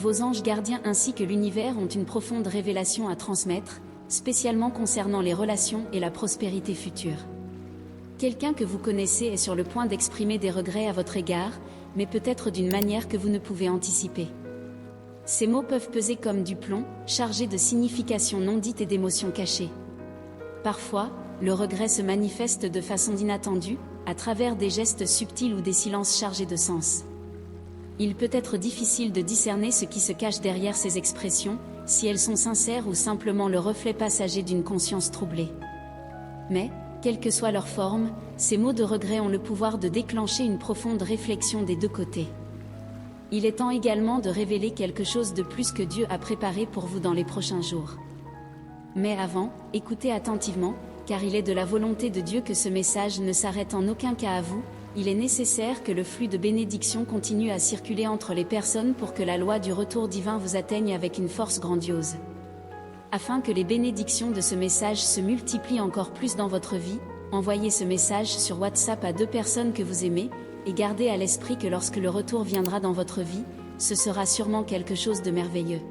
vos anges gardiens ainsi que l'univers ont une profonde révélation à transmettre, spécialement concernant les relations et la prospérité future. Quelqu'un que vous connaissez est sur le point d'exprimer des regrets à votre égard, mais peut-être d'une manière que vous ne pouvez anticiper. Ces mots peuvent peser comme du plomb, chargés de significations non dites et d'émotions cachées. Parfois, le regret se manifeste de façon inattendue, à travers des gestes subtils ou des silences chargés de sens. Il peut être difficile de discerner ce qui se cache derrière ces expressions, si elles sont sincères ou simplement le reflet passager d'une conscience troublée. Mais, quelle que soit leur forme, ces mots de regret ont le pouvoir de déclencher une profonde réflexion des deux côtés. Il est temps également de révéler quelque chose de plus que Dieu a préparé pour vous dans les prochains jours. Mais avant, écoutez attentivement, car il est de la volonté de Dieu que ce message ne s'arrête en aucun cas à vous. Il est nécessaire que le flux de bénédiction continue à circuler entre les personnes pour que la loi du retour divin vous atteigne avec une force grandiose. Afin que les bénédictions de ce message se multiplient encore plus dans votre vie, envoyez ce message sur WhatsApp à 2 personnes que vous aimez, et gardez à l'esprit que lorsque le retour viendra dans votre vie, ce sera sûrement quelque chose de merveilleux.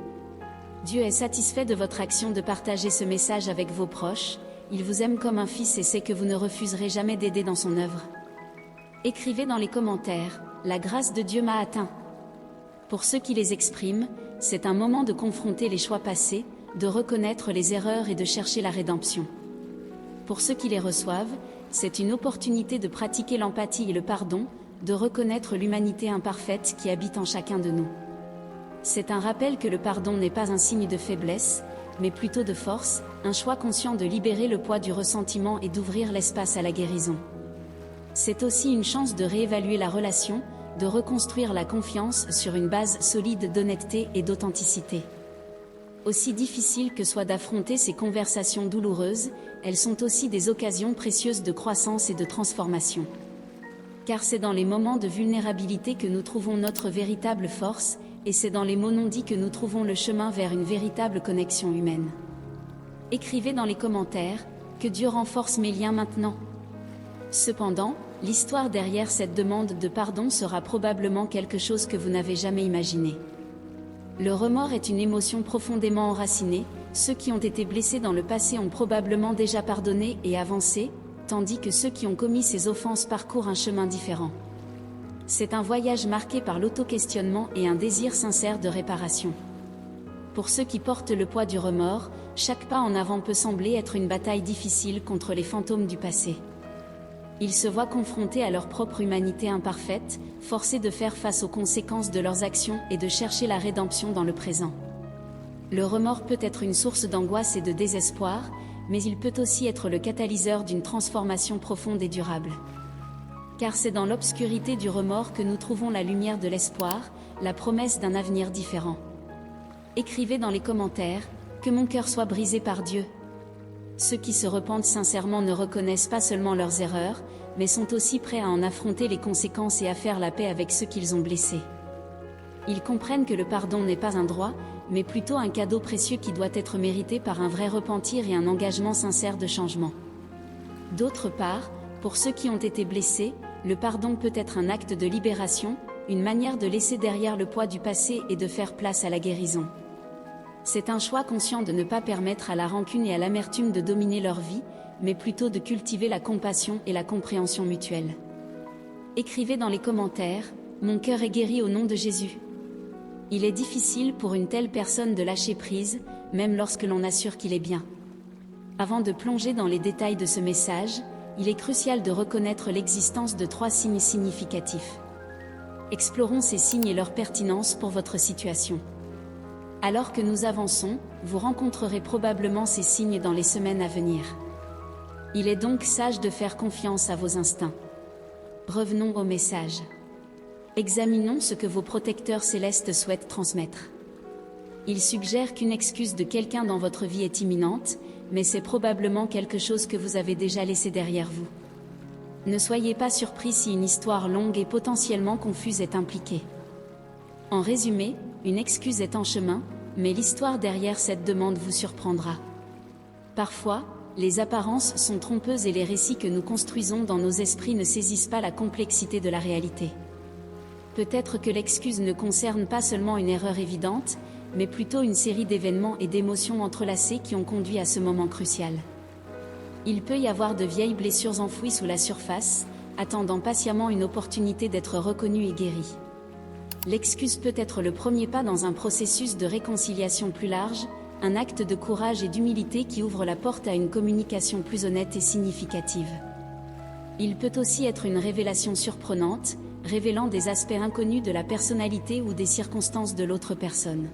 Dieu est satisfait de votre action de partager ce message avec vos proches, il vous aime comme un fils et sait que vous ne refuserez jamais d'aider dans son œuvre. Écrivez dans les commentaires, la grâce de Dieu m'a atteint. Pour ceux qui les expriment, c'est un moment de confronter les choix passés, de reconnaître les erreurs et de chercher la rédemption. Pour ceux qui les reçoivent, c'est une opportunité de pratiquer l'empathie et le pardon, de reconnaître l'humanité imparfaite qui habite en chacun de nous. C'est un rappel que le pardon n'est pas un signe de faiblesse, mais plutôt de force, un choix conscient de libérer le poids du ressentiment et d'ouvrir l'espace à la guérison. C'est aussi une chance de réévaluer la relation, de reconstruire la confiance sur une base solide d'honnêteté et d'authenticité. Aussi difficile que soit d'affronter ces conversations douloureuses, elles sont aussi des occasions précieuses de croissance et de transformation. Car c'est dans les moments de vulnérabilité que nous trouvons notre véritable force, et c'est dans les mots non dits que nous trouvons le chemin vers une véritable connexion humaine. Écrivez dans les commentaires, que Dieu renforce mes liens maintenant. Cependant, l'histoire derrière cette demande de pardon sera probablement quelque chose que vous n'avez jamais imaginé. Le remords est une émotion profondément enracinée, ceux qui ont été blessés dans le passé ont probablement déjà pardonné et avancé, tandis que ceux qui ont commis ces offenses parcourent un chemin différent. C'est un voyage marqué par l'auto-questionnement et un désir sincère de réparation. Pour ceux qui portent le poids du remords, chaque pas en avant peut sembler être une bataille difficile contre les fantômes du passé. Ils se voient confrontés à leur propre humanité imparfaite, forcés de faire face aux conséquences de leurs actions et de chercher la rédemption dans le présent. Le remords peut être une source d'angoisse et de désespoir, mais il peut aussi être le catalyseur d'une transformation profonde et durable. Car c'est dans l'obscurité du remords que nous trouvons la lumière de l'espoir, la promesse d'un avenir différent. Écrivez dans les commentaires, que mon cœur soit brisé par Dieu. Ceux qui se repentent sincèrement ne reconnaissent pas seulement leurs erreurs, mais sont aussi prêts à en affronter les conséquences et à faire la paix avec ceux qu'ils ont blessés. Ils comprennent que le pardon n'est pas un droit, mais plutôt un cadeau précieux qui doit être mérité par un vrai repentir et un engagement sincère de changement. D'autre part, pour ceux qui ont été blessés, le pardon peut être un acte de libération, une manière de laisser derrière le poids du passé et de faire place à la guérison. C'est un choix conscient de ne pas permettre à la rancune et à l'amertume de dominer leur vie, mais plutôt de cultiver la compassion et la compréhension mutuelle. Écrivez dans les commentaires, « Mon cœur est guéri au nom de Jésus ». Il est difficile pour une telle personne de lâcher prise, même lorsque l'on assure qu'il est bien. Avant de plonger dans les détails de ce message, il est crucial de reconnaître l'existence de 3 signes significatifs. Explorons ces signes et leur pertinence pour votre situation. Alors que nous avançons, vous rencontrerez probablement ces signes dans les semaines à venir. Il est donc sage de faire confiance à vos instincts. Revenons au message. Examinons ce que vos protecteurs célestes souhaitent transmettre. Ils suggèrent qu'une excuse de quelqu'un dans votre vie est imminente, mais c'est probablement quelque chose que vous avez déjà laissé derrière vous. Ne soyez pas surpris si une histoire longue et potentiellement confuse est impliquée. En résumé, une excuse est en chemin, mais l'histoire derrière cette demande vous surprendra. Parfois, les apparences sont trompeuses et les récits que nous construisons dans nos esprits ne saisissent pas la complexité de la réalité. Peut-être que l'excuse ne concerne pas seulement une erreur évidente, mais plutôt une série d'événements et d'émotions entrelacées qui ont conduit à ce moment crucial. Il peut y avoir de vieilles blessures enfouies sous la surface, attendant patiemment une opportunité d'être reconnues et guéries. L'excuse peut être le premier pas dans un processus de réconciliation plus large, un acte de courage et d'humilité qui ouvre la porte à une communication plus honnête et significative. Il peut aussi être une révélation surprenante, révélant des aspects inconnus de la personnalité ou des circonstances de l'autre personne.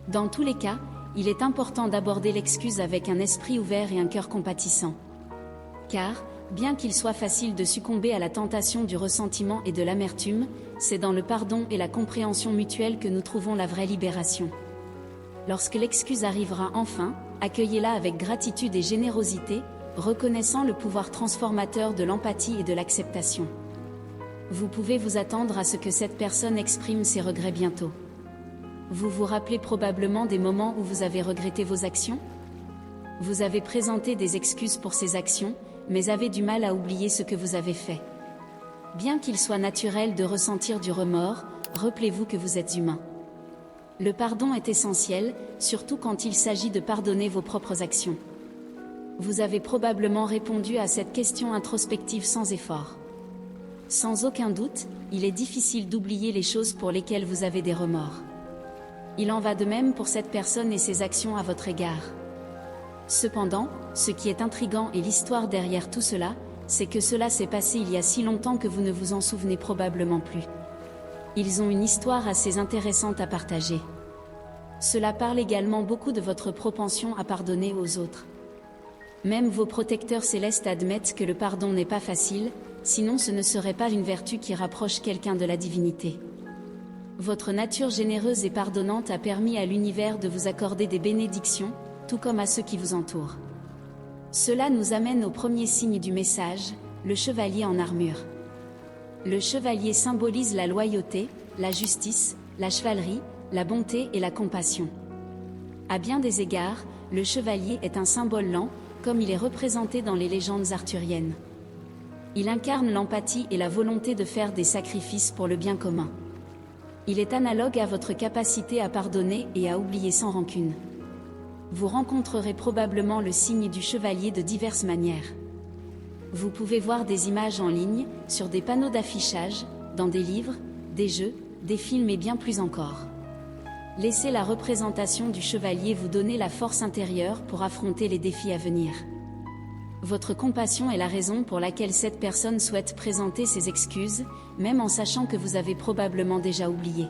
Dans tous les cas, il est important d'aborder l'excuse avec un esprit ouvert et un cœur compatissant. Car, bien qu'il soit facile de succomber à la tentation du ressentiment et de l'amertume, c'est dans le pardon et la compréhension mutuelle que nous trouvons la vraie libération. Lorsque l'excuse arrivera enfin, accueillez-la avec gratitude et générosité, reconnaissant le pouvoir transformateur de l'empathie et de l'acceptation. Vous pouvez vous attendre à ce que cette personne exprime ses regrets bientôt. Vous vous rappelez probablement des moments où vous avez regretté vos actions? Vous avez présenté des excuses pour ces actions, mais avez du mal à oublier ce que vous avez fait. Bien qu'il soit naturel de ressentir du remords, rappelez-vous que vous êtes humain. Le pardon est essentiel, surtout quand il s'agit de pardonner vos propres actions. Vous avez probablement répondu à cette question introspective sans effort. Sans aucun doute, il est difficile d'oublier les choses pour lesquelles vous avez des remords. Il en va de même pour cette personne et ses actions à votre égard. Cependant, ce qui est intriguant et l'histoire derrière tout cela, c'est que cela s'est passé il y a si longtemps que vous ne vous en souvenez probablement plus. Ils ont une histoire assez intéressante à partager. Cela parle également beaucoup de votre propension à pardonner aux autres. Même vos protecteurs célestes admettent que le pardon n'est pas facile, sinon ce ne serait pas une vertu qui rapproche quelqu'un de la divinité. Votre nature généreuse et pardonnante a permis à l'univers de vous accorder des bénédictions, tout comme à ceux qui vous entourent. Cela nous amène au premier signe du message, le chevalier en armure. Le chevalier symbolise la loyauté, la justice, la chevalerie, la bonté et la compassion. À bien des égards, le chevalier est un symbole lent, comme il est représenté dans les légendes arthuriennes. Il incarne l'empathie et la volonté de faire des sacrifices pour le bien commun. Il est analogue à votre capacité à pardonner et à oublier sans rancune. Vous rencontrerez probablement le signe du chevalier de diverses manières. Vous pouvez voir des images en ligne, sur des panneaux d'affichage, dans des livres, des jeux, des films et bien plus encore. Laissez la représentation du chevalier vous donner la force intérieure pour affronter les défis à venir. Votre compassion est la raison pour laquelle cette personne souhaite présenter ses excuses, même en sachant que vous avez probablement déjà oublié.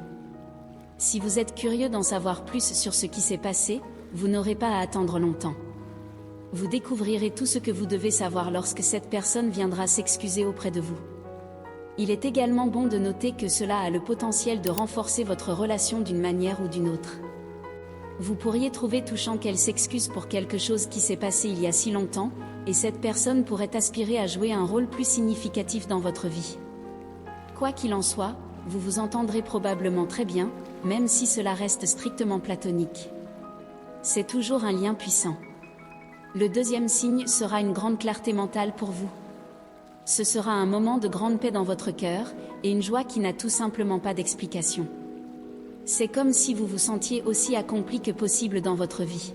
Si vous êtes curieux d'en savoir plus sur ce qui s'est passé, vous n'aurez pas à attendre longtemps. Vous découvrirez tout ce que vous devez savoir lorsque cette personne viendra s'excuser auprès de vous. Il est également bon de noter que cela a le potentiel de renforcer votre relation d'une manière ou d'une autre. Vous pourriez trouver touchant qu'elle s'excuse pour quelque chose qui s'est passé il y a si longtemps, et cette personne pourrait aspirer à jouer un rôle plus significatif dans votre vie. Quoi qu'il en soit, vous vous entendrez probablement très bien, même si cela reste strictement platonique. C'est toujours un lien puissant. Le deuxième signe sera une grande clarté mentale pour vous. Ce sera un moment de grande paix dans votre cœur, et une joie qui n'a tout simplement pas d'explication. C'est comme si vous vous sentiez aussi accompli que possible dans votre vie.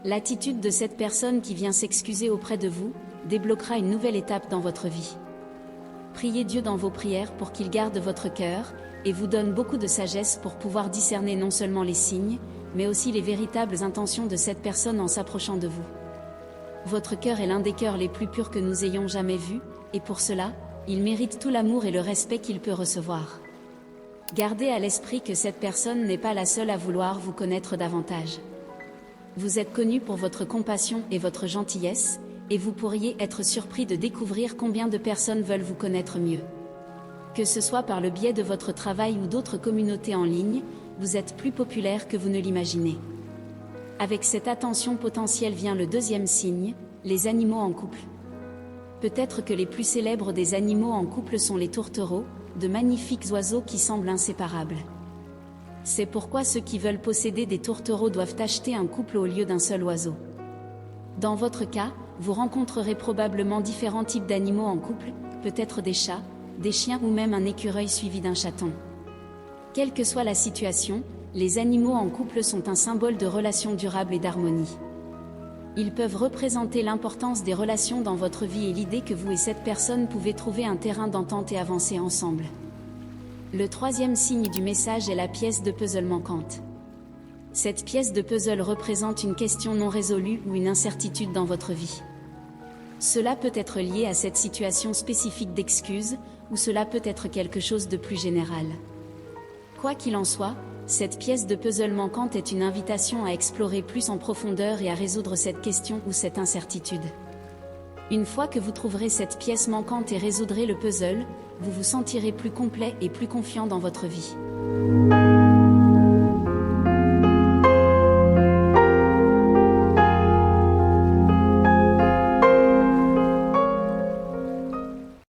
L'attitude de cette personne qui vient s'excuser auprès de vous débloquera une nouvelle étape dans votre vie. Priez Dieu dans vos prières pour qu'il garde votre cœur et vous donne beaucoup de sagesse pour pouvoir discerner non seulement les signes, mais aussi les véritables intentions de cette personne en s'approchant de vous. Votre cœur est l'un des cœurs les plus purs que nous ayons jamais vus, et pour cela, il mérite tout l'amour et le respect qu'il peut recevoir. Gardez à l'esprit que cette personne n'est pas la seule à vouloir vous connaître davantage. Vous êtes connu pour votre compassion et votre gentillesse, et vous pourriez être surpris de découvrir combien de personnes veulent vous connaître mieux. Que ce soit par le biais de votre travail ou d'autres communautés en ligne, vous êtes plus populaire que vous ne l'imaginez. Avec cette attention potentielle vient le deuxième signe, les animaux en couple. Peut-être que les plus célèbres des animaux en couple sont les tourtereaux, de magnifiques oiseaux qui semblent inséparables. C'est pourquoi ceux qui veulent posséder des tourtereaux doivent acheter un couple au lieu d'un seul oiseau. Dans votre cas, vous rencontrerez probablement différents types d'animaux en couple, peut-être des chats, des chiens ou même un écureuil suivi d'un chaton. Quelle que soit la situation, les animaux en couple sont un symbole de relations durables et d'harmonie. Ils peuvent représenter l'importance des relations dans votre vie et l'idée que vous et cette personne pouvez trouver un terrain d'entente et avancer ensemble. Le troisième signe du message est la pièce de puzzle manquante. Cette pièce de puzzle représente une question non résolue ou une incertitude dans votre vie. Cela peut être lié à cette situation spécifique d'excuse, ou cela peut être quelque chose de plus général. Quoi qu'il en soit, cette pièce de puzzle manquante est une invitation à explorer plus en profondeur et à résoudre cette question ou cette incertitude. Une fois que vous trouverez cette pièce manquante et résoudrez le puzzle, vous vous sentirez plus complet et plus confiant dans votre vie.